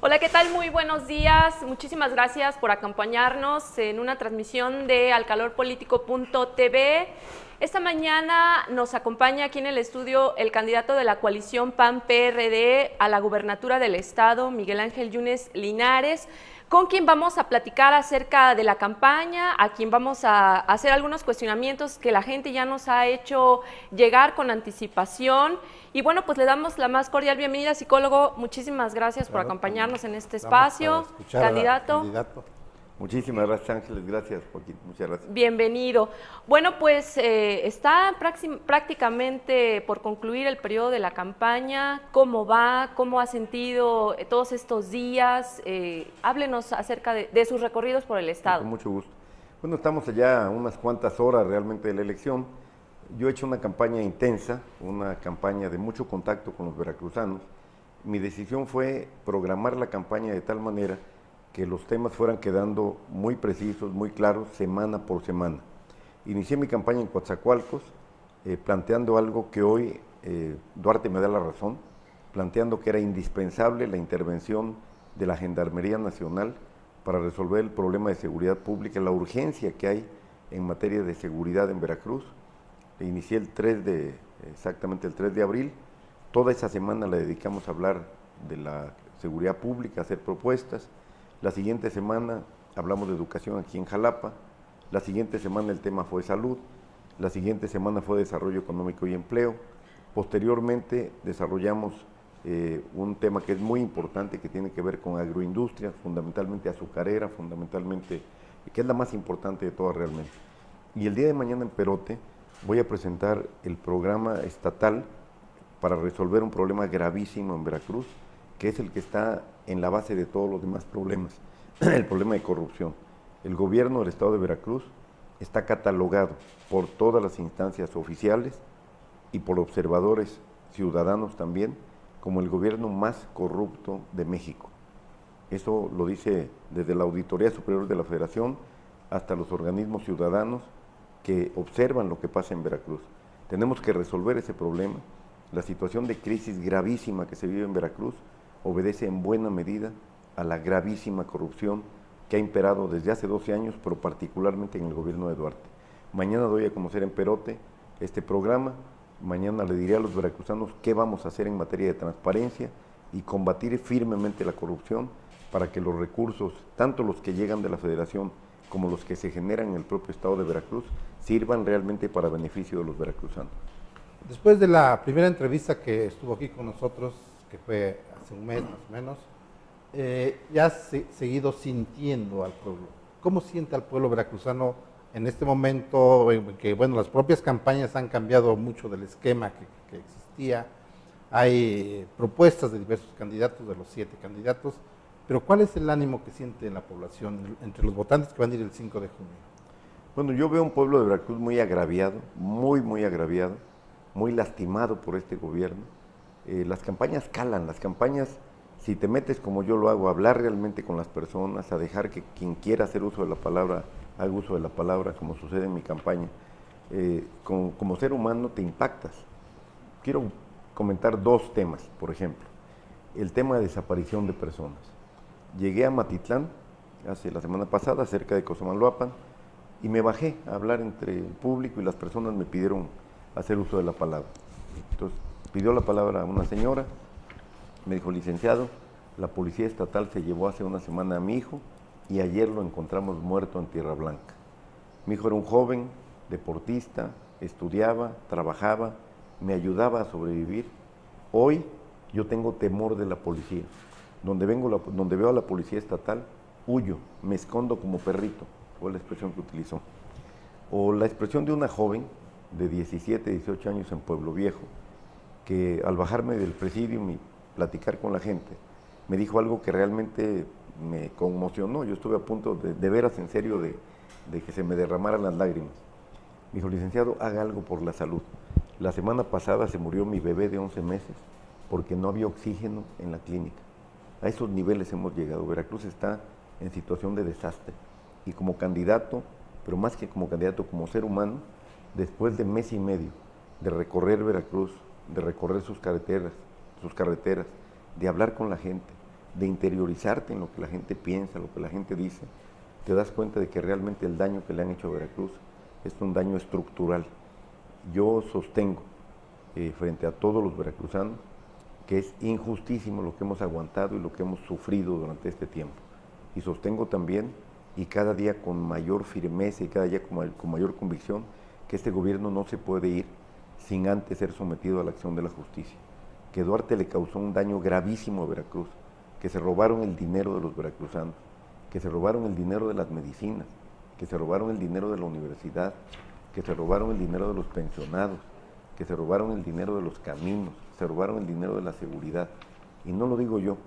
Hola, ¿qué tal? Muy buenos días. Muchísimas gracias por acompañarnos en una transmisión de alcalorpolitico.tv. Esta mañana nos acompaña aquí en el estudio el candidato de la coalición PAN-PRD a la gubernatura del estado, Miguel Ángel Yunes Linares, con quien vamos a platicar acerca de la campaña, a quien vamos a hacer algunos cuestionamientos que la gente ya nos ha hecho llegar con anticipación. Y bueno, pues le damos la más cordial bienvenida, psicólogo. Muchísimas gracias por Claro, acompañarnos en este estamos para espacio. escuchar al Candidato, candidato. Muchísimas gracias, Ángeles. Gracias, Joaquín. Muchas gracias. bienvenido. Bueno, pues está prácticamente por concluir el periodo de la campaña. ¿Cómo va? ¿Cómo ha sentido todos estos días? Háblenos acerca de sus recorridos por el Sí, estado. con mucho gusto. Bueno, estamos allá unas cuantas horas realmente de la elección. Yo he hecho una campaña intensa, una campaña de mucho contacto con los veracruzanos. Mi decisión fue programar la campaña de tal manera que los temas fueran quedando muy precisos, muy claros, semana por semana. Inicié mi campaña en Coatzacoalcos, planteando algo que hoy Duarte me da la razón, planteando que era indispensable la intervención de la Gendarmería Nacional para resolver el problema de seguridad pública, la urgencia que hay en materia de seguridad en Veracruz. Inicié exactamente el 3 de abril. Toda esa semana la dedicamos a hablar de la seguridad pública, a hacer propuestas. La siguiente semana hablamos de educación aquí en Jalapa. La siguiente semana el tema fue salud. La siguiente semana fue desarrollo económico y empleo. Posteriormente desarrollamos un tema que es muy importante, que tiene que ver con agroindustria, fundamentalmente azucarera, fundamentalmente, que es la más importante de todas realmente. Y el día de mañana en Perote voy a presentar el programa estatal para resolver un problema gravísimo en Veracruz, que es el que está en la base de todos los demás problemas, el problema de corrupción. El gobierno del estado de Veracruz está catalogado por todas las instancias oficiales y por observadores ciudadanos también como el gobierno más corrupto de México. Eso lo dice desde la Auditoría Superior de la Federación hasta los organismos ciudadanos que observan lo que pasa en Veracruz. Tenemos que resolver ese problema. La situación de crisis gravísima que se vive en Veracruz obedece en buena medida a la gravísima corrupción que ha imperado desde hace 12 años, pero particularmente en el gobierno de Duarte. Mañana doy a conocer en Perote este programa. Mañana le diré a los veracruzanos qué vamos a hacer en materia de transparencia y combatir firmemente la corrupción para que los recursos, tanto los que llegan de la Federación como los que se generan en el propio estado de Veracruz, sirvan realmente para beneficio de los veracruzanos. Después de la primera entrevista que estuvo aquí con nosotros, que fue hace un mes más o menos, ya has seguido sintiendo al pueblo. ¿Cómo siente al pueblo veracruzano en este momento en que, bueno, las propias campañas han cambiado mucho del esquema que existía? Hay propuestas de diversos candidatos, de los 7 candidatos, pero ¿cuál es el ánimo que siente la población entre los votantes que van a ir el 5 de junio? Bueno, yo veo un pueblo de Veracruz muy agraviado, muy agraviado, muy lastimado por este gobierno. Las campañas calan, las campañas, si te metes como yo lo hago, a hablar realmente con las personas, a dejar que quien quiera hacer uso de la palabra, haga uso de la palabra, como sucede en mi campaña, como ser humano te impactas. Quiero comentar 2 temas, por ejemplo. El tema de desaparición de personas. Llegué a Matitlán hace la semana pasada, cerca de Cosamaloapan, y me bajé a hablar entre el público y las personas me pidieron hacer uso de la palabra. Entonces, pidió la palabra una señora, me dijo: licenciado, la policía estatal se llevó hace una semana a mi hijo y ayer lo encontramos muerto en Tierra Blanca. Mi hijo era un joven, deportista, estudiaba, trabajaba, me ayudaba a sobrevivir. Hoy yo tengo temor de la policía. Donde veo a la policía estatal, huyo, me escondo como perrito, fue la expresión que utilizó. O la expresión de una joven de 17, 18 años en Pueblo Viejo, que al bajarme del presidium y platicar con la gente, me dijo algo que realmente me conmocionó. Yo estuve a punto de veras en serio de que se me derramaran las lágrimas. Me dijo: licenciado, haga algo por la salud. La semana pasada se murió mi bebé de 11 meses porque no había oxígeno en la clínica. A esos niveles hemos llegado. Veracruz está en situación de desastre. Y como candidato, pero más que como candidato, como ser humano, después de mes y medio de recorrer Veracruz, de recorrer sus carreteras, de hablar con la gente, de interiorizarte en lo que la gente piensa, lo que la gente dice, te das cuenta de que realmente el daño que le han hecho a Veracruz es un daño estructural. Yo sostengo frente a todos los veracruzanos que es injustísimo lo que hemos aguantado y lo que hemos sufrido durante este tiempo. Y sostengo también, y cada día con mayor firmeza y cada día con mayor convicción, que este gobierno no se puede ir sin antes ser sometido a la acción de la justicia. Que Duarte le causó un daño gravísimo a Veracruz, que se robaron el dinero de los veracruzanos, que se robaron el dinero de las medicinas, que se robaron el dinero de la universidad, que se robaron el dinero de los pensionados, que se robaron el dinero de los caminos, se robaron el dinero de la seguridad. Y no lo digo yo,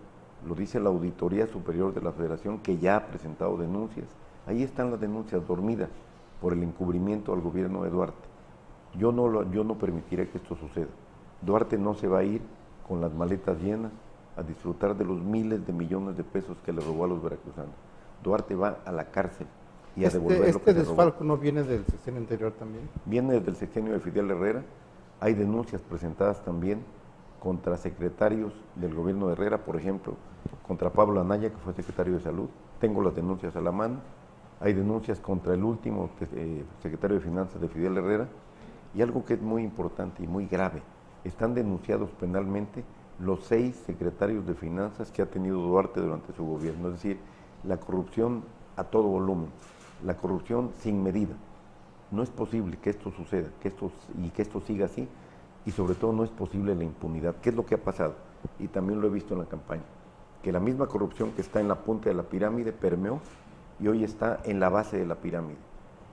lo dice la Auditoría Superior de la Federación, que ya ha presentado denuncias. Ahí están las denuncias dormidas por el encubrimiento al gobierno de Duarte. Yo no permitiré que esto suceda. Duarte no se va a ir con las maletas llenas a disfrutar de los miles de millones de pesos que le robó a los veracruzanos. Duarte va a la cárcel y a devolver lo que se robó. ¿Este desfalco no viene del sexenio anterior también? Viene desde el sexenio de Fidel Herrera. Hay denuncias presentadas también contra secretarios del gobierno de Herrera, por ejemplo, contra Pablo Anaya, que fue secretario de Salud. Tengo las denuncias a la mano. Hay denuncias contra el último secretario de Finanzas de Fidel Herrera. Y algo que es muy importante y muy grave, están denunciados penalmente los 6 secretarios de Finanzas que ha tenido Duarte durante su gobierno. Es decir, la corrupción a todo volumen, la corrupción sin medida. No es posible que esto suceda, que esto siga así, y sobre todo no es posible la impunidad. ¿Qué es lo que ha pasado? Y también lo he visto en la campaña, que la misma corrupción que está en la punta de la pirámide permeó y hoy está en la base de la pirámide.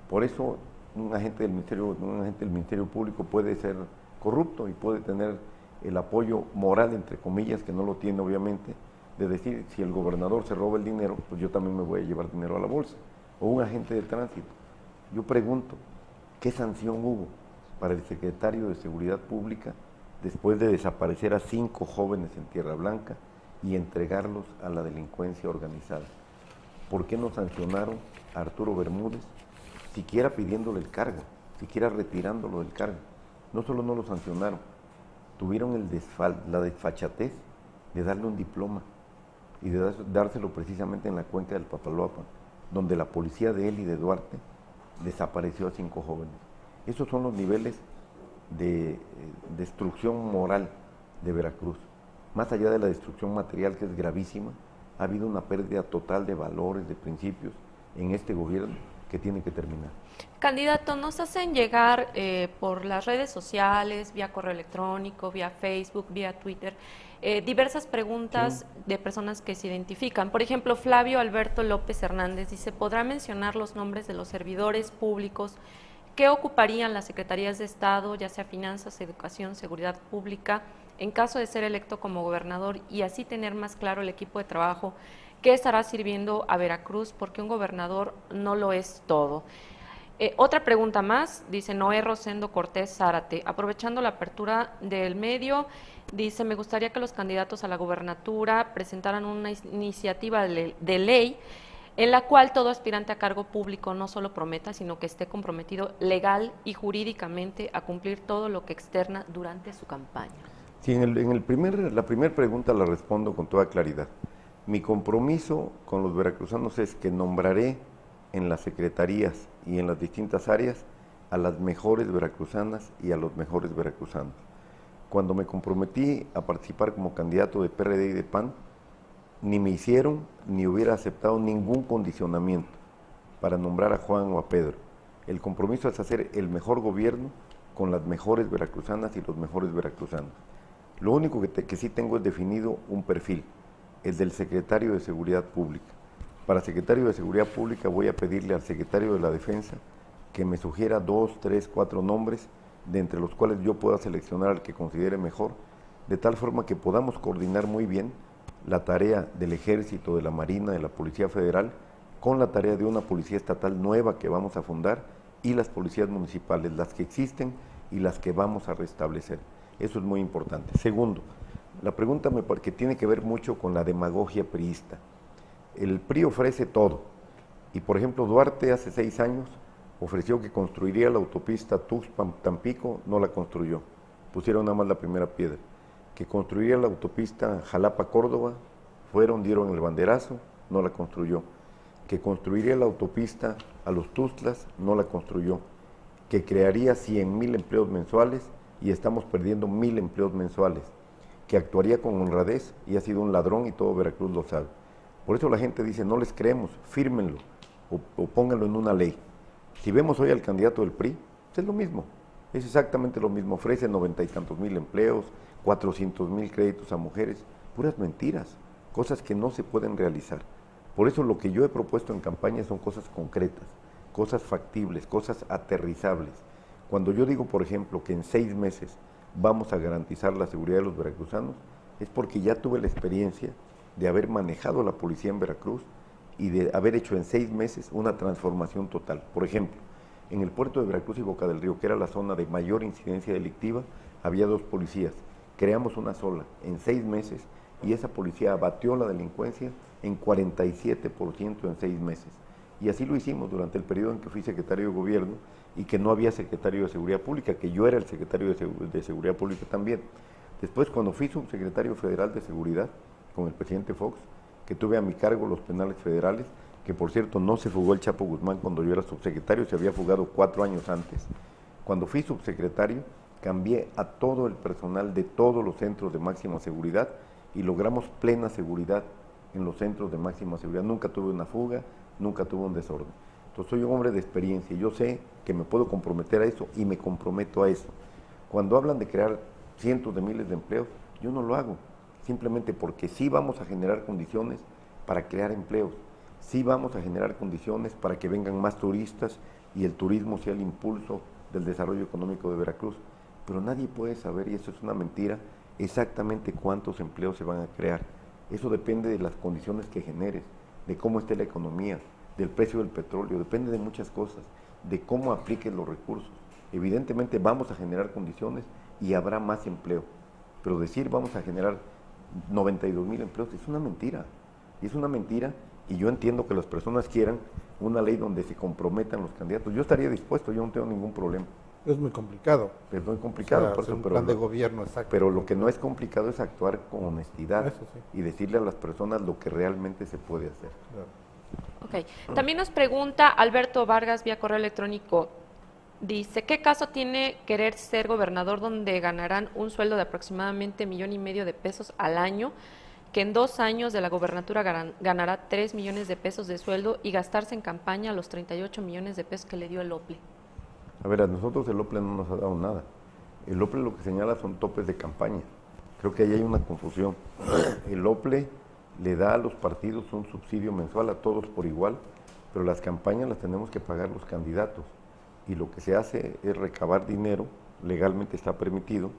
Por eso un agente del Ministerio Público puede ser corrupto y puede tener el apoyo moral, entre comillas, que no lo tiene obviamente, de decir, si el gobernador se roba el dinero, pues yo también me voy a llevar dinero a la bolsa. O un agente de tránsito. Yo pregunto, ¿qué sanción hubo para el secretario de Seguridad Pública después de desaparecer a 5 jóvenes en Tierra Blanca y entregarlos a la delincuencia organizada? ¿Por qué no sancionaron a Arturo Bermúdez, siquiera pidiéndole el cargo, siquiera retirándolo del cargo? No solo no lo sancionaron, tuvieron la desfachatez de darle un diploma y de dárselo precisamente en la cuenca del Papaloapan, donde la policía de él y de Duarte desapareció a 5 jóvenes. Esos son los niveles de destrucción moral de Veracruz. Más allá de la destrucción material, que es gravísima, ha habido una pérdida total de valores, de principios en este gobierno que tiene que terminar. Candidato, nos hacen llegar por las redes sociales, vía correo electrónico, vía Facebook, vía Twitter, diversas preguntas de personas que se identifican. Por ejemplo, Flavio Alberto López Hernández dice, ¿podrá mencionar los nombres de los servidores públicos que ocuparían las secretarías de Estado, ya sea Finanzas, Educación, Seguridad Pública, en caso de ser electo como gobernador, y así tener más claro el equipo de trabajo que estará sirviendo a Veracruz, porque un gobernador no lo es todo? Otra pregunta más, dice Noé Rosendo Cortés Zárate, aprovechando la apertura del medio, dice, me gustaría que los candidatos a la gobernatura presentaran una iniciativa de ley en la cual todo aspirante a cargo público no solo prometa, sino que esté comprometido legal y jurídicamente a cumplir todo lo que externa durante su campaña. Sí, la primera pregunta la respondo con toda claridad. Mi compromiso con los veracruzanos es que nombraré en las secretarías y en las distintas áreas a las mejores veracruzanas y a los mejores veracruzanos. Cuando me comprometí a participar como candidato de PRD y de PAN, ni me hicieron ni hubiera aceptado ningún condicionamiento para nombrar a Juan o a Pedro. El compromiso es hacer el mejor gobierno con las mejores veracruzanas y los mejores veracruzanos. Lo único que sí tengo es definido un perfil, el del secretario de Seguridad Pública. Para secretario de Seguridad Pública voy a pedirle al secretario de la Defensa que me sugiera 2, 3, 4 nombres, de entre los cuales yo pueda seleccionar al que considere mejor, de tal forma que podamos coordinar muy bien la tarea del Ejército, de la Marina, de la Policía Federal, con la tarea de una policía estatal nueva que vamos a fundar y las policías municipales, las que existen y las que vamos a restablecer. Eso es muy importante. Segundo, la pregunta que tiene que ver mucho con la demagogia priista. El PRI ofrece todo y, por ejemplo, Duarte hace 6 años ofreció que construiría la autopista Tuxpan-Tampico, no la construyó, pusieron nada más la primera piedra. Que construiría la autopista Jalapa-Córdoba, Fueron, dieron el banderazo, no la construyó. Que construiría la autopista a los Tuxtlas, no la construyó. Que crearía 100,000 empleos mensuales y estamos perdiendo 1,000 empleos mensuales. Que actuaría con honradez y ha sido un ladrón y todo Veracruz lo sabe. Por eso la gente dice, no les creemos, fírmenlo o pónganlo en una ley. Si vemos hoy al candidato del PRI, es lo mismo, es exactamente lo mismo, ofrece 90 y tantos mil empleos, 400,000 créditos a mujeres, puras mentiras, cosas que no se pueden realizar. Por eso lo que yo he propuesto en campaña son cosas concretas, cosas factibles, cosas aterrizables. Cuando yo digo, por ejemplo, que en 6 meses vamos a garantizar la seguridad de los veracruzanos, es porque ya tuve la experiencia de haber manejado la policía en Veracruz y de haber hecho en 6 meses una transformación total. Por ejemplo, en el puerto de Veracruz y Boca del Río, que era la zona de mayor incidencia delictiva, había 2 policías. Creamos una sola en 6 meses y esa policía abatió la delincuencia en 47% en 6 meses. Y así lo hicimos durante el periodo en que fui secretario de gobierno y que no había secretario de Seguridad Pública, que yo era el secretario de Seguridad Pública también. Después, cuando fui subsecretario federal de Seguridad con el presidente Fox, que tuve a mi cargo los penales federales, que por cierto no se fugó el Chapo Guzmán cuando yo era subsecretario, se había fugado 4 años antes. Cuando fui subsecretario, cambié a todo el personal de todos los centros de máxima seguridad y logramos plena seguridad en los centros de máxima seguridad. Nunca tuve una fuga, nunca tuve un desorden. Entonces soy un hombre de experiencia y yo sé que me puedo comprometer a eso y me comprometo a eso. Cuando hablan de crear cientos de miles de empleos, yo no lo hago, simplemente porque sí vamos a generar condiciones para crear empleos, sí vamos a generar condiciones para que vengan más turistas y el turismo sea el impulso del desarrollo económico de Veracruz, pero nadie puede saber, y eso es una mentira, exactamente cuántos empleos se van a crear. Eso depende de las condiciones que generes, de cómo esté la economía, del precio del petróleo, depende de muchas cosas, de cómo apliques los recursos. Evidentemente vamos a generar condiciones y habrá más empleo, pero decir vamos a generar 92,000 empleos es una mentira, y es una mentira, y yo entiendo que las personas quieran una ley donde se comprometan los candidatos. Yo estaría dispuesto, yo no tengo ningún problema. Es muy complicado. Es muy complicado, O sea, por eso, un plan de gobierno, exacto. Pero lo que no es complicado es actuar con honestidad Eso sí. y decirle a las personas lo que realmente se puede hacer. Claro. Ok. También nos pregunta Alberto Vargas vía correo electrónico. Dice, ¿qué caso tiene querer ser gobernador donde ganarán un sueldo de aproximadamente 1,5 millones de pesos al año, que en 2 años de la gobernatura ganará 3 millones de pesos de sueldo y gastarse en campaña los 38 millones de pesos que le dio el OPLE? A ver, a nosotros el OPLE no nos ha dado nada. El OPLE lo que señala son topes de campaña. Creo que ahí hay una confusión. El OPLE le da a los partidos un subsidio mensual a todos por igual, pero las campañas las tenemos que pagar los candidatos. Y lo que se hace es recabar dinero, legalmente está permitido,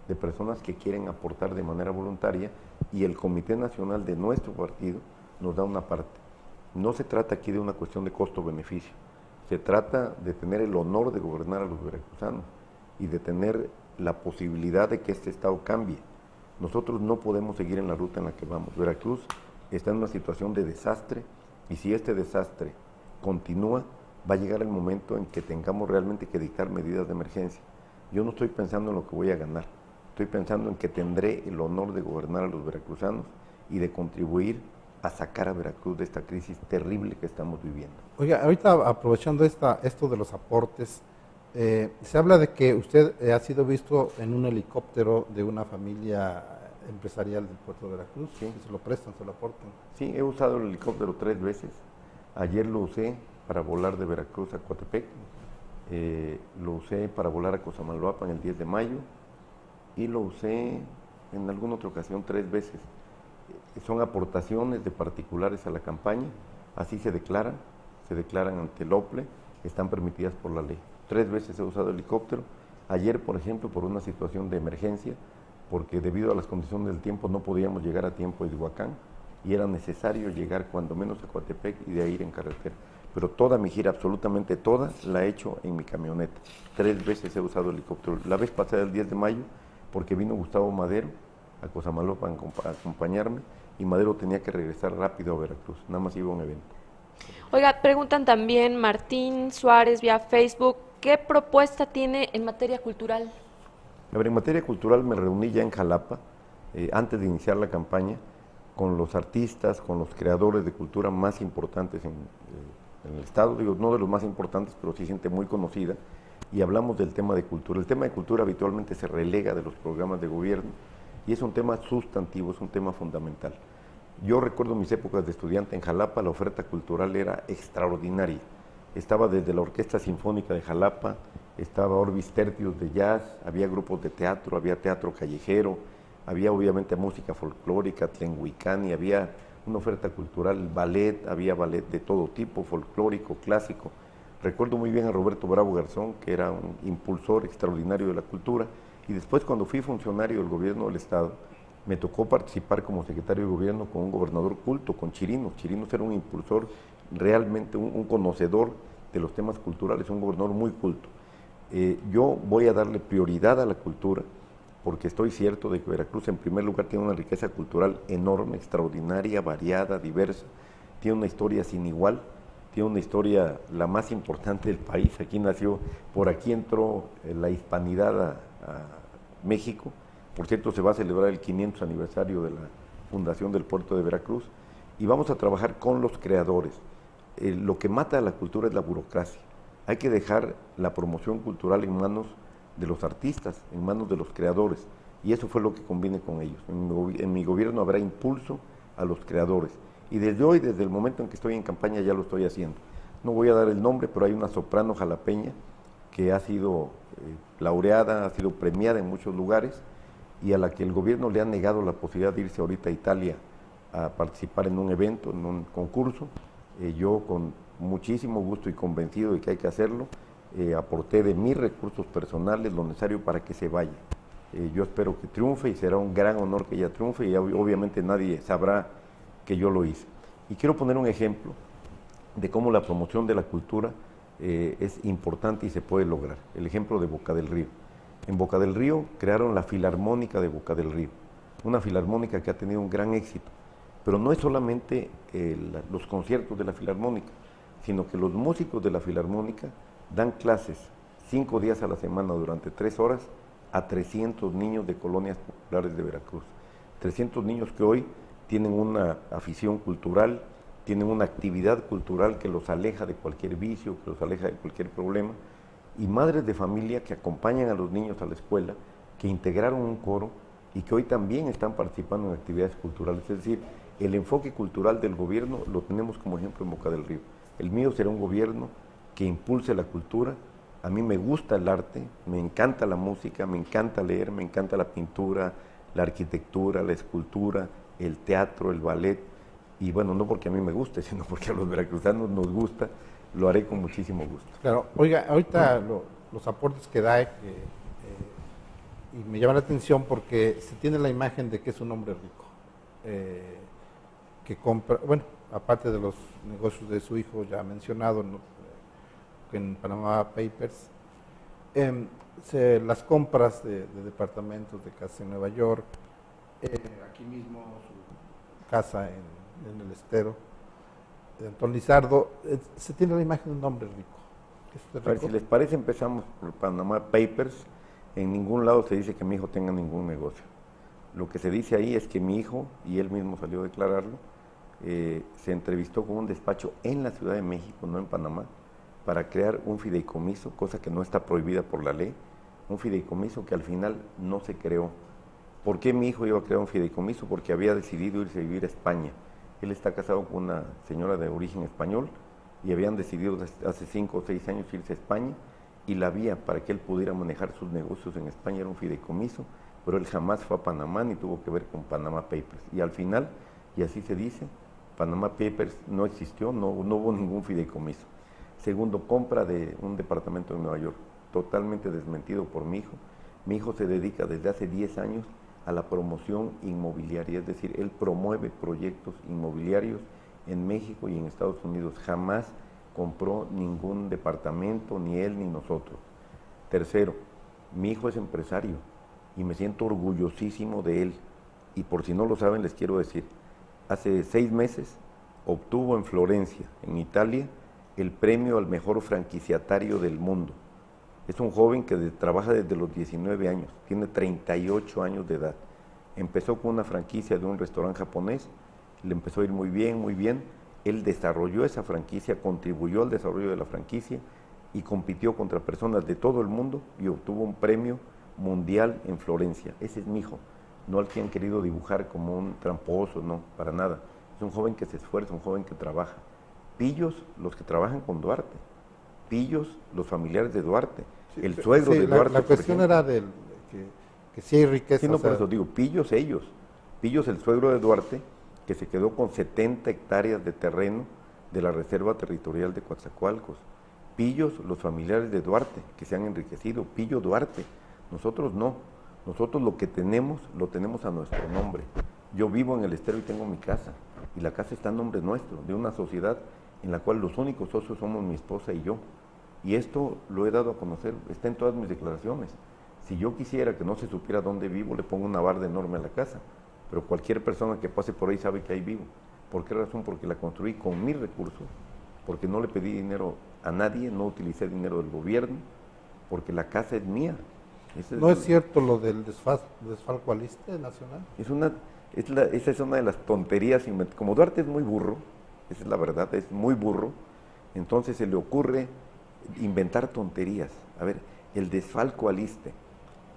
de personas que quieren aportar de manera voluntaria, y el Comité Nacional de nuestro partido nos da una parte. No se trata aquí de una cuestión de costo-beneficio, se trata de tener el honor de gobernar a los veracruzanos y de tener la posibilidad de que este estado cambie. Nosotros no podemos seguir en la ruta en la que vamos. Veracruz está en una situación de desastre, y si este desastre continúa, va a llegar el momento en que tengamos realmente que dictar medidas de emergencia. Yo no estoy pensando en lo que voy a ganar, estoy pensando en que tendré el honor de gobernar a los veracruzanos y de contribuir a sacar a Veracruz de esta crisis terrible que estamos viviendo. Oiga, ahorita aprovechando esto de los aportes, se habla de que usted ha sido visto en un helicóptero de una familia empresarial del puerto de Veracruz, Sí. que se lo prestan, se lo aportan. Sí, he usado el helicóptero 3 veces. Ayer lo usé para volar de Veracruz a Coatepec, lo usé para volar a Cosamaloapan el 10 de mayo y lo usé en alguna otra ocasión 3 veces. Son aportaciones de particulares a la campaña, así se declaran ante el OPLE, están permitidas por la ley. 3 veces he usado helicóptero. Ayer, por ejemplo, por una situación de emergencia, porque debido a las condiciones del tiempo no podíamos llegar a tiempo a Izhuacán y era necesario llegar cuando menos a Coatepec y de ahí ir en carretera. Pero toda mi gira, absolutamente toda, la he hecho en mi camioneta. 3 veces he usado helicóptero. La vez pasada, el 10 de mayo, porque vino Gustavo Madero a Cosamaloapan a acompañarme, y Madero tenía que regresar rápido a Veracruz, nada más iba a un evento. Oiga, preguntan también Martín Suárez vía Facebook, ¿qué propuesta tiene en materia cultural? A ver, en materia cultural me reuní ya en Jalapa, antes de iniciar la campaña, con los artistas, con los creadores de cultura más importantes en el estado, digo, no de los más importantes, pero sí gente muy conocida, y hablamos del tema de cultura. El tema de cultura habitualmente se relega de los programas de gobierno y es un tema sustantivo, es un tema fundamental. Yo recuerdo mis épocas de estudiante en Jalapa, la oferta cultural era extraordinaria. Estaba desde la Orquesta Sinfónica de Jalapa, estaba Orbis Tertius de jazz, había grupos de teatro, había teatro callejero, había obviamente música folclórica, tlenhuicani, había una oferta cultural, ballet, había ballet de todo tipo, folclórico, clásico. Recuerdo muy bien a Roberto Bravo Garzón, que era un impulsor extraordinario de la cultura, y después cuando fui funcionario del gobierno del estado, me tocó participar como secretario de gobierno con un gobernador culto, con Chirinos. Chirinos era un impulsor, realmente un conocedor de los temas culturales, un gobernador muy culto. Yo voy a darle prioridad a la cultura, porque estoy cierto de que Veracruz en primer lugar tiene una riqueza cultural enorme, extraordinaria, variada, diversa, tiene una historia sin igual, tiene una historia la más importante del país. Aquí nació, por aquí entró la hispanidad a México. Por cierto, se va a celebrar el 500 aniversario de la fundación del puerto de Veracruz y vamos a trabajar con los creadores. Lo que mata a la cultura es la burocracia. Hay que dejar la promoción cultural en manos de los artistas, en manos de los creadores, y eso fue lo que conviene con ellos. En mi gobierno habrá impulso a los creadores, y desde hoy, desde el momento en que estoy en campaña, ya lo estoy haciendo. No voy a dar el nombre, pero hay una soprano jalapeña que ha sido laureada, ha sido premiada en muchos lugares, y a la que el gobierno le ha negado la posibilidad de irse ahorita a Italia a participar en un evento, en un concurso. Yo con muchísimo gusto y convencido de que hay que hacerlo, aporté de mis recursos personales lo necesario para que se vaya. Yo espero que triunfe y será un gran honor que ella triunfe y obviamente nadie sabrá que yo lo hice. Y quiero poner un ejemplo de cómo la promoción de la cultura es importante y se puede lograr. El ejemplo de Boca del Río. En Boca del Río crearon la Filarmónica de Boca del Río, una filarmónica que ha tenido un gran éxito, pero no es solamente los conciertos de la Filarmónica, sino que los músicos de la Filarmónica dan clases 5 días a la semana durante 3 horas a 300 niños de colonias populares de Veracruz. 300 niños que hoy tienen una afición cultural, tienen una actividad cultural que los aleja de cualquier vicio, que los aleja de cualquier problema, y madres de familia que acompañan a los niños a la escuela, que integraron un coro y que hoy también están participando en actividades culturales. Es decir, el enfoque cultural del gobierno lo tenemos como ejemplo en Boca del Río. El mío será un gobierno que impulse la cultura. A mí me gusta el arte, me encanta la música, me encanta leer, me encanta la pintura, la arquitectura, la escultura, el teatro, el ballet. Y bueno, no porque a mí me guste, sino porque a los veracruzanos nos gusta, lo haré con muchísimo gusto. Claro, oiga, ahorita los aportes que da, y me llama la atención porque se tiene la imagen de que es un hombre rico, que compra, bueno, aparte de los negocios de su hijo ya mencionado en Panama Papers, las compras de departamentos, de casa en Nueva York, aquí mismo su casa en el estero de Antón Lizardo, se tiene la imagen de un hombre rico. A ver, si les parece, empezamos por Panama Papers. En ningún lado se dice que mi hijo tenga ningún negocio. Lo que se dice ahí es que mi hijo, y él mismo salió a declararlo, se entrevistó con un despacho en la Ciudad de México, no en Panamá, para crear un fideicomiso, cosa que no está prohibida por la ley, un fideicomiso que al final no se creó. ¿Por qué mi hijo iba a crear un fideicomiso? Porque había decidido irse a vivir a España. Él está casado con una señora de origen español y habían decidido hace 5 o 6 años irse a España, y la vía para que él pudiera manejar sus negocios en España era un fideicomiso, pero él jamás fue a Panamá ni tuvo que ver con Panama Papers. Y al final, y así se dice, Panama Papers no existió, no hubo ningún fideicomiso. Segundo, compra de un departamento en Nueva York, totalmente desmentido por mi hijo. Mi hijo se dedica desde hace 10 años a la promoción inmobiliaria, es decir, él promueve proyectos inmobiliarios en México y en Estados Unidos. Jamás compró ningún departamento, ni él ni nosotros. Tercero, mi hijo es empresario y me siento orgullosísimo de él. Y por si no lo saben, les quiero decir, hace 6 meses obtuvo en Florencia, en Italia, el premio al mejor franquiciatario del mundo. Es un joven que trabaja desde los 19 años, tiene 38 años de edad. Empezó con una franquicia de un restaurante japonés le empezó a ir muy bien, muy bien. Él desarrolló esa franquicia, contribuyó al desarrollo de la franquicia y compitió contra personas de todo el mundo y obtuvo un premio mundial en Florencia. Ese es mi hijo, no al que han querido dibujar como un tramposo, no, para nada. Es un joven que se esfuerza, un joven que trabaja. Pillos, los que trabajan con Duarte. Pillos, los familiares de Duarte. Sí, el suegro sí, de Duarte. La cuestión era que sí hay riqueza. Sí, no, por eso digo, pillos ellos. Pillos, el suegro de Duarte, que se quedó con 70 hectáreas de terreno de la Reserva Territorial de Coatzacoalcos. Pillos, los familiares de Duarte, que se han enriquecido. Pillo Duarte. Nosotros no. Nosotros lo que tenemos, lo tenemos a nuestro nombre. Yo vivo en el Estero y tengo mi casa. Y la casa está a nombre nuestro, de una sociedad en la cual los únicos socios somos mi esposa y yo. Y esto lo he dado a conocer, está en todas mis declaraciones. Si yo quisiera que no se supiera dónde vivo, le pongo una barda enorme a la casa. Pero cualquier persona que pase por ahí sabe que ahí vivo. ¿Por qué razón? Porque la construí con mis recursos, porque no le pedí dinero a nadie, no utilicé dinero del gobierno, porque la casa es mía. ¿No es cierto lo del desfalco al ISSSTE nacional? Esa es una de las tonterías. Como Duarte es muy burro, esa es la verdad, es muy burro, entonces se le ocurre inventar tonterías. A ver, el desfalco al ISSSTE.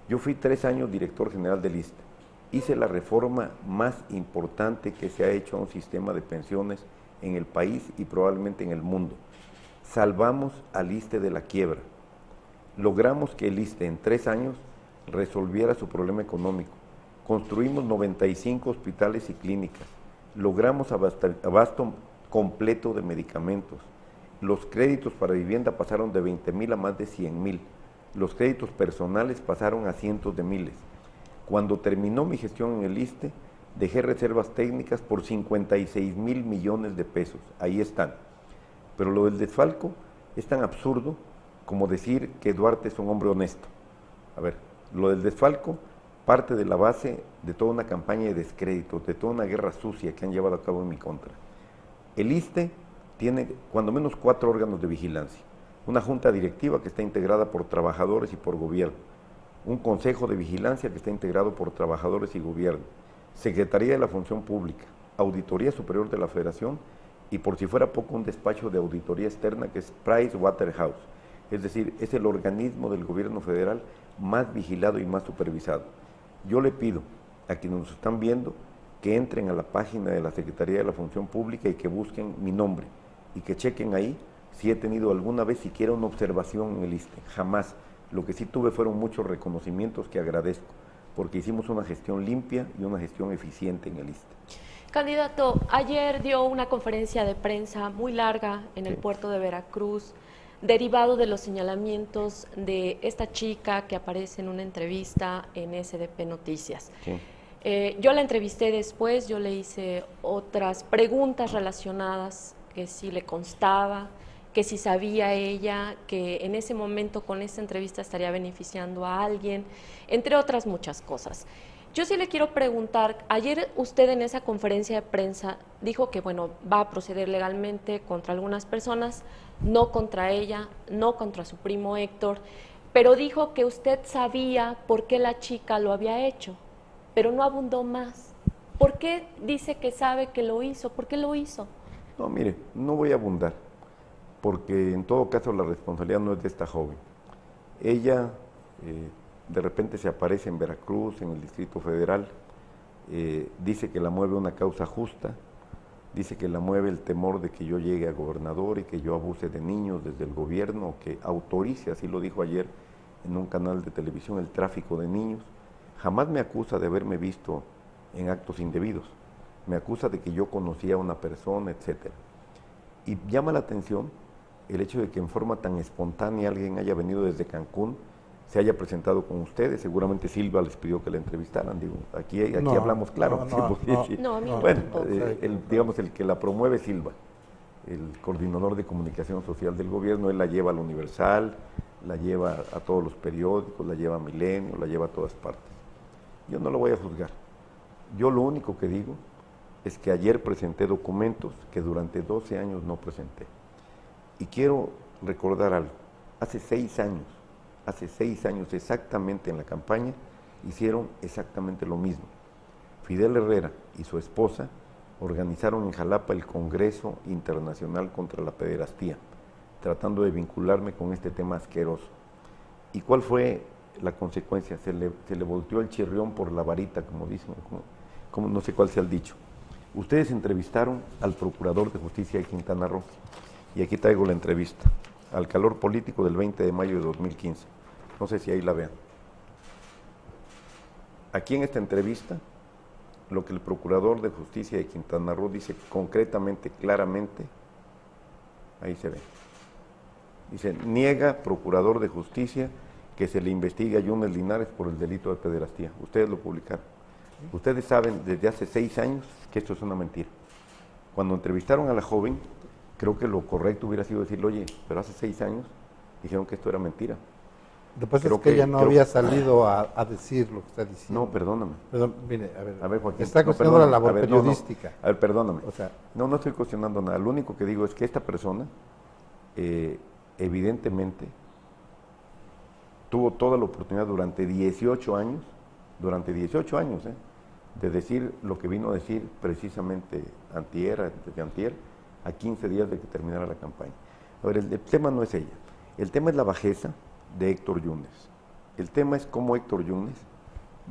Yo fui 3 años director general del ISSSTE. Hice la reforma más importante que se ha hecho a un sistema de pensiones en el país y probablemente en el mundo. Salvamos al ISSSTE de la quiebra. Logramos que el ISSSTE en 3 años resolviera su problema económico. Construimos 95 hospitales y clínicas. Logramos abasto completo de medicamentos. Los créditos para vivienda pasaron de 20,000 a más de 100,000. Los créditos personales pasaron a cientos de miles. Cuando terminó mi gestión en el ISSSTE, dejé reservas técnicas por 56,000 millones de pesos. Ahí están. Pero lo del desfalco es tan absurdo como decir que Duarte es un hombre honesto. A ver, lo del desfalco parte de la base de toda una campaña de descrédito, de toda una guerra sucia que han llevado a cabo en mi contra. El ISSSTE tiene cuando menos 4 órganos de vigilancia. Una junta directiva que está integrada por trabajadores y por gobierno. Un consejo de vigilancia que está integrado por trabajadores y gobierno. Secretaría de la Función Pública, Auditoría Superior de la Federación y, por si fuera poco, un despacho de auditoría externa que es Pricewaterhouse. Es decir, es el organismo del gobierno federal más vigilado y más supervisado. Yo le pido a quienes nos están viendo que entren a la página de la Secretaría de la Función Pública y que busquen mi nombre y que chequen ahí si he tenido alguna vez siquiera una observación en el ISSSTE. Jamás. Lo que sí tuve fueron muchos reconocimientos que agradezco, porque hicimos una gestión limpia y una gestión eficiente en el ISSSTE. Candidato, ayer dio una conferencia de prensa muy larga en el puerto de Veracruz, derivado de los señalamientos de esta chica que aparece en una entrevista en SDP Noticias. Sí. Yo la entrevisté después, yo le hice otras preguntas relacionadas, que si le constaba, que si sabía ella que en ese momento con esta entrevista estaría beneficiando a alguien, entre otras muchas cosas. Yo sí le quiero preguntar, ayer usted en esa conferencia de prensa dijo que, bueno, va a proceder legalmente contra algunas personas, no contra ella, no contra su primo Héctor, pero dijo que usted sabía por qué la chica lo había hecho, pero no abundó más. ¿Por qué dice que sabe que lo hizo? ¿Por qué lo hizo? No, mire, no voy a abundar, porque en todo caso la responsabilidad no es de esta joven. Ella de repente se aparece en Veracruz, en el Distrito Federal, dice que la mueve una causa justa, dice que la mueve el temor de que yo llegue a gobernador y que yo abuse de niños desde el gobierno, o que autorice, así lo dijo ayer en un canal de televisión, el tráfico de niños. Jamás me acusa de haberme visto en actos indebidos, me acusa de que yo conocía a una persona, etcétera. Y llama la atención el hecho de que en forma tan espontánea alguien haya venido desde Cancún, se haya presentado con ustedes. Seguramente Silva les pidió que la entrevistaran. Digo, aquí hablamos claro. Bueno, digamos, el que la promueve es Silva, el coordinador de comunicación social del gobierno. Él la lleva al Universal, la lleva a todos los periódicos, la lleva a Milenio, la lleva a todas partes. Yo no lo voy a juzgar. Yo lo único que digo es que ayer presenté documentos que durante 12 años no presenté. Y quiero recordar algo. Hace 6 años exactamente en la campaña, hicieron exactamente lo mismo. Fidel Herrera y su esposa organizaron en Jalapa el Congreso Internacional contra la Pederastía, tratando de vincularme con este tema asqueroso. ¿Y cuál fue la consecuencia? Se le volteó el chirrión por la varita, como dicen, como no sé cuál sea el dicho. Ustedes entrevistaron al Procurador de Justicia de Quintana Roo, y aquí traigo la entrevista, al calor político del 20 de mayo de 2015. No sé si ahí la vean. Aquí en esta entrevista, lo que el Procurador de Justicia de Quintana Roo dice concretamente, claramente, ahí se ve. Dice, niega Procurador de Justicia que se le investigue a Yunes Linares por el delito de pederastía. Ustedes lo publicaron. Ustedes saben desde hace 6 años que esto es una mentira. Cuando entrevistaron a la joven, creo que lo correcto hubiera sido decirle, oye, pero hace 6 años dijeron que esto era mentira. Después es que ella no había salido a decir lo que está diciendo. No, perdóname. Perdón, mire, a ver, Joaquín, está cuestionando la labor ver, periodística. A ver, perdóname. O sea, no estoy cuestionando nada. Lo único que digo es que esta persona, evidentemente, tuvo toda la oportunidad durante 18 años, de decir lo que vino a decir precisamente antier, a 15 días de que terminara la campaña. A ver, el tema no es ella. El tema es la bajeza de Héctor Yunes. El tema es cómo Héctor Yunes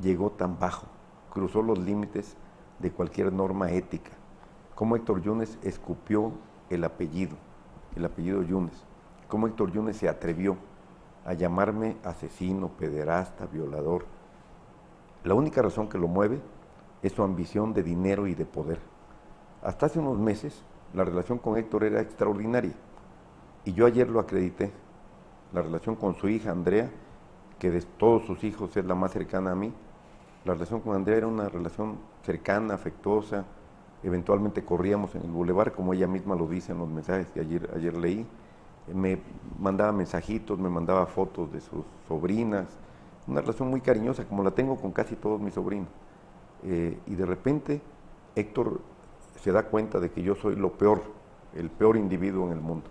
llegó tan bajo, cruzó los límites de cualquier norma ética. Cómo Héctor Yunes escupió el apellido Yunes. Cómo Héctor Yunes se atrevió a llamarme asesino, pederasta, violador. La única razón que lo mueve es su ambición de dinero y de poder. Hasta hace unos meses, la relación con Héctor era extraordinaria. Y yo ayer lo acredité. La relación con su hija, Andrea, que de todos sus hijos es la más cercana a mí, la relación con Andrea era una relación cercana, afectuosa. Eventualmente corríamos en el bulevar, como ella misma lo dice en los mensajes que ayer leí. Me mandaba mensajitos, me mandaba fotos de sus sobrinas. Una relación muy cariñosa, como la tengo con casi todos mis sobrinos. Y de repente Héctor se da cuenta de que yo soy lo peor, el peor individuo en el mundo.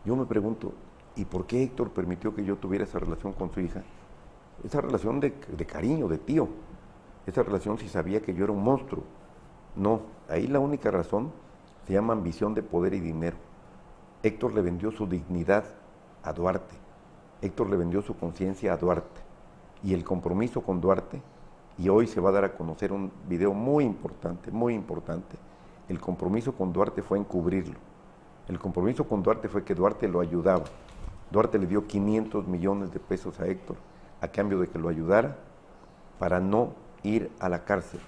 Yo me pregunto, ¿y por qué Héctor permitió que yo tuviera esa relación con su hija? Esa relación de cariño, de tío. Esa relación si sabía que yo era un monstruo. No, ahí la única razón se llama ambición de poder y dinero. Héctor le vendió su dignidad a Duarte. Héctor le vendió su conciencia a Duarte. Y el compromiso con Duarte, y hoy se va a dar a conocer un video muy importante, el compromiso con Duarte fue encubrirlo. El compromiso con Duarte fue que Duarte lo ayudaba. Duarte le dio 500 millones de pesos a Héctor a cambio de que lo ayudara para no ir a la cárcel.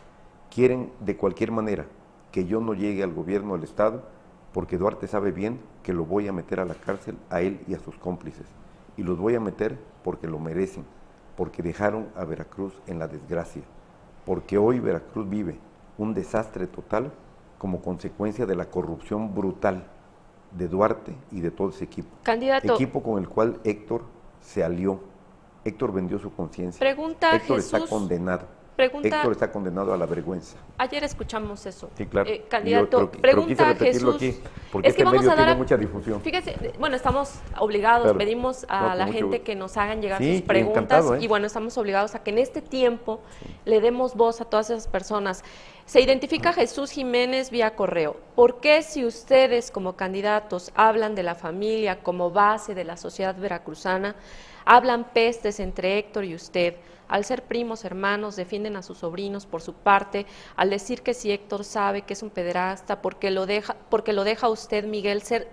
Quieren de cualquier manera que yo no llegue al gobierno del Estado porque Duarte sabe bien que lo voy a meter a la cárcel a él y a sus cómplices. Y los voy a meter porque lo merecen, porque dejaron a Veracruz en la desgracia, porque hoy Veracruz vive un desastre total como consecuencia de la corrupción brutal de Duarte y de todo ese equipo. Candidato. Equipo con el cual Héctor se alió. Héctor vendió su conciencia. Pregunta Héctor Jesús. está condenado. Héctor está condenado a la vergüenza. Ayer escuchamos eso. Sí, claro. Candidato, pero quise repetirlo Jesús, aquí, porque este medio tiene mucha difusión. Fíjese, bueno, estamos obligados, Claro. pedimos a la gente que nos hagan llegar Sí, sus preguntas encantado, y bueno, estamos obligados a que en este tiempo le demos voz a todas esas personas. Se identifica Jesús Jiménez vía correo. ¿Por qué si ustedes como candidatos hablan de la familia como base de la sociedad veracruzana, hablan pestes entre Héctor y usted? Al ser primos, hermanos, defienden a sus sobrinos por su parte, al decir que si Héctor sabe que es un pederasta, ¿por qué lo deja usted, Miguel, ser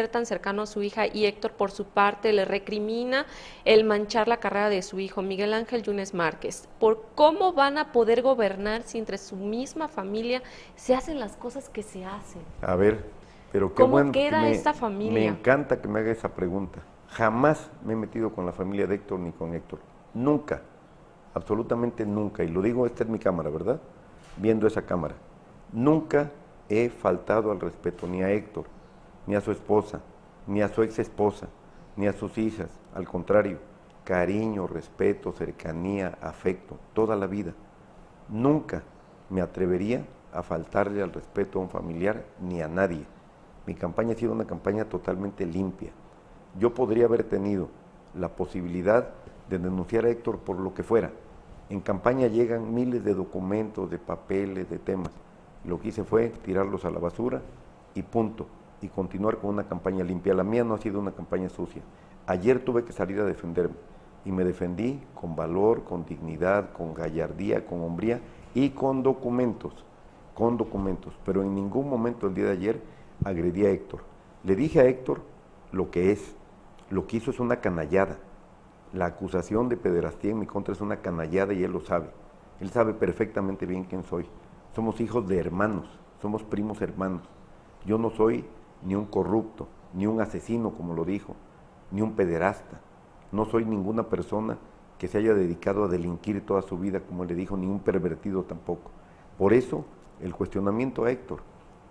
tan cercano a su hija? Y Héctor, por su parte, le recrimina el manchar la carrera de su hijo, Miguel Ángel Yunes Márquez. ¿Por cómo van a poder gobernar si entre su misma familia se hacen las cosas que se hacen? A ver, pero qué ¿Cómo bueno queda que esta familia? Me encanta que me haga esa pregunta. Jamás me he metido con la familia de Héctor ni con Héctor. Nunca, absolutamente nunca. Y lo digo, esta es mi cámara, ¿verdad? Viendo esa cámara. Nunca he faltado al respeto ni a Héctor, ni a su esposa, ni a su ex esposa, ni a sus hijas. Al contrario, cariño, respeto, cercanía, afecto, toda la vida. Nunca me atrevería a faltarle al respeto a un familiar ni a nadie. Mi campaña ha sido una campaña totalmente limpia. Yo podría haber tenido la posibilidad de denunciar a Héctor por lo que fuera, En campaña llegan miles de documentos, de papeles, de temas. Lo que hice fue tirarlos a la basura y punto. Y continuar con una campaña limpia. La mía no ha sido una campaña sucia. Ayer tuve que salir a defenderme y me defendí con valor, con dignidad, con gallardía, con hombría y con documentos, pero en ningún momento el día de ayer agredí a Héctor. Le dije a Héctor lo que es, lo que hizo es una canallada. La acusación de pederastía en mi contra es una canallada y él lo sabe. Él sabe perfectamente bien quién soy. Somos hijos de hermanos, somos primos hermanos. Yo no soy ni un corrupto, ni un asesino, como lo dijo, ni un pederasta. No soy ninguna persona que se haya dedicado a delinquir toda su vida, como le dijo, ni un pervertido tampoco. Por eso, el cuestionamiento a Héctor,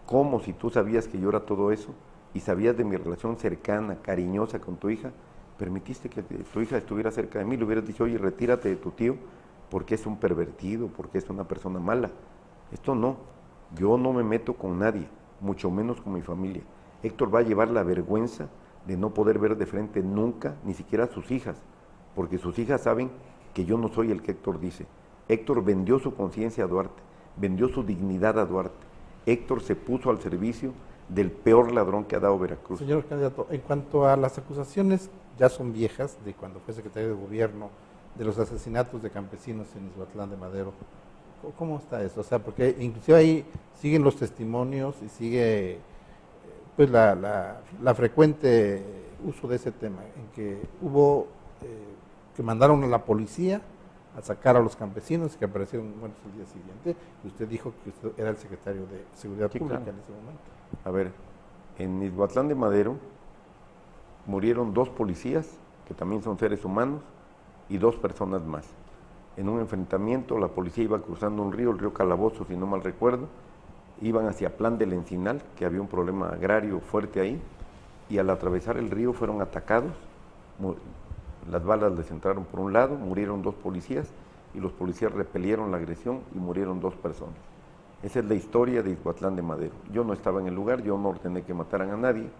¿cómo si tú sabías que yo era todo eso y sabías de mi relación cercana, cariñosa con tu hija, permitiste que tu hija estuviera cerca de mí? Le hubieras dicho, oye, retírate de tu tío porque es un pervertido, porque es una persona mala. Esto no, yo no me meto con nadie, mucho menos con mi familia. Héctor va a llevar la vergüenza de no poder ver de frente nunca, ni siquiera a sus hijas, porque sus hijas saben que yo no soy el que Héctor dice. Héctor vendió su conciencia a Duarte, vendió su dignidad a Duarte. Héctor se puso al servicio del peor ladrón que ha dado Veracruz. Señor candidato, en cuanto a las acusaciones, ya son viejas, de cuando fue secretario de gobierno, de los asesinatos de campesinos en Izhuatlán de Madero, ¿cómo está eso? O sea, porque inclusive ahí siguen los testimonios y sigue pues la frecuente uso de ese tema, en que hubo que mandaron a la policía a sacar a los campesinos que aparecieron muertos el día siguiente, y usted dijo que usted era el secretario de Seguridad Pública en ese momento. A ver, en Izhuatlán de Madero murieron 2 policías, que también son seres humanos, y 2 personas más. En un enfrentamiento, la policía iba cruzando un río, el río Calabozo, si no mal recuerdo, iban hacia Plan del Encinal, que había un problema agrario fuerte ahí, y al atravesar el río fueron atacados, las balas les entraron por un lado, murieron 2 policías, y los policías repelieron la agresión y murieron 2 personas. Esa es la historia de Izhuatlán de Madero. Yo no estaba en el lugar, yo no ordené que mataran a nadie,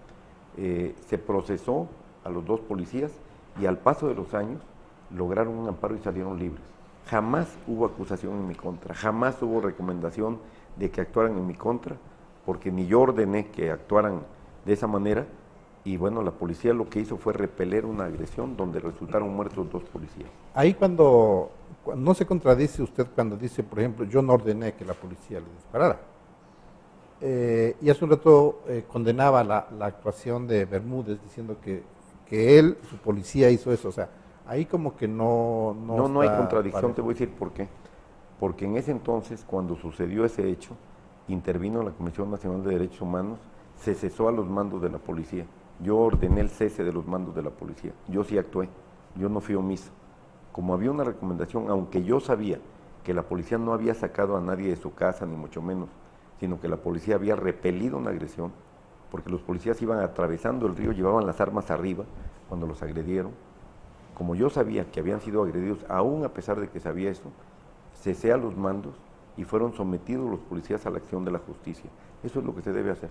se procesó a los 2 policías, y al paso de los años lograron un amparo y salieron libres. Jamás hubo acusación en mi contra, jamás hubo recomendación de que actuaran en mi contra, porque ni yo ordené que actuaran de esa manera, y bueno, la policía lo que hizo fue repeler una agresión donde resultaron muertos 2 policías. Ahí cuando no se contradice usted cuando dice, por ejemplo, yo no ordené que la policía le disparara. Y hace un rato condenaba la actuación de Bermúdez diciendo que él, su policía, hizo eso. O sea, ahí como que no hay contradicción, parejo. Te voy a decir por qué. Porque en ese entonces, cuando sucedió ese hecho, intervino la Comisión Nacional de Derechos Humanos, se cesó a los mandos de la policía. Yo ordené el cese de los mandos de la policía. Yo sí actué, yo no fui omiso. Como había una recomendación, aunque yo sabía que la policía no había sacado a nadie de su casa, ni mucho menos, sino que la policía había repelido una agresión, porque los policías iban atravesando el río, llevaban las armas arriba cuando los agredieron. Como yo sabía que habían sido agredidos, aún a pesar de que sabía eso, cesé a los mandos y fueron sometidos los policías a la acción de la justicia. Eso es lo que se debe hacer.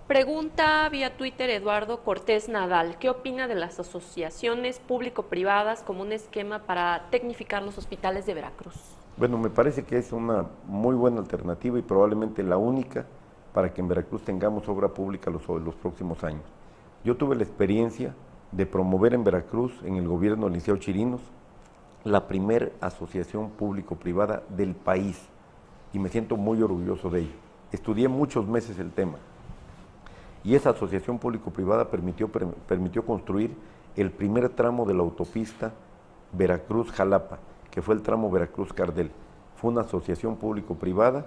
Pregunta vía Twitter Eduardo Cortés Nadal, ¿qué opina de las asociaciones público-privadas como un esquema para tecnificar los hospitales de Veracruz? Bueno, me parece que es una muy buena alternativa y probablemente la única para que en Veracruz tengamos obra pública los próximos años. Yo tuve la experiencia de promover en Veracruz, en el gobierno del Liceo Chirinos, la primer asociación público-privada del país, y me siento muy orgulloso de ello. Estudié muchos meses el tema, y esa asociación público-privada permitió construir el primer tramo de la autopista Veracruz-Jalapa, que fue el tramo Veracruz-Cardel. Fue una asociación público-privada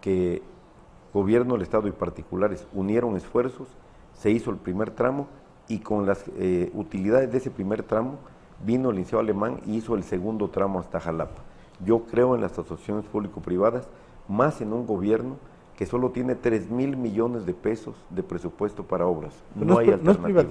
que gobierno del Estado y particulares unieron esfuerzos, se hizo el primer tramo, y con las utilidades de ese primer tramo vino el Liceo Alemán y hizo el segundo tramo hasta Jalapa. Yo creo en las asociaciones público-privadas, más en un gobierno que solo tiene 3,000 millones de pesos de presupuesto para obras. No hay alternativa.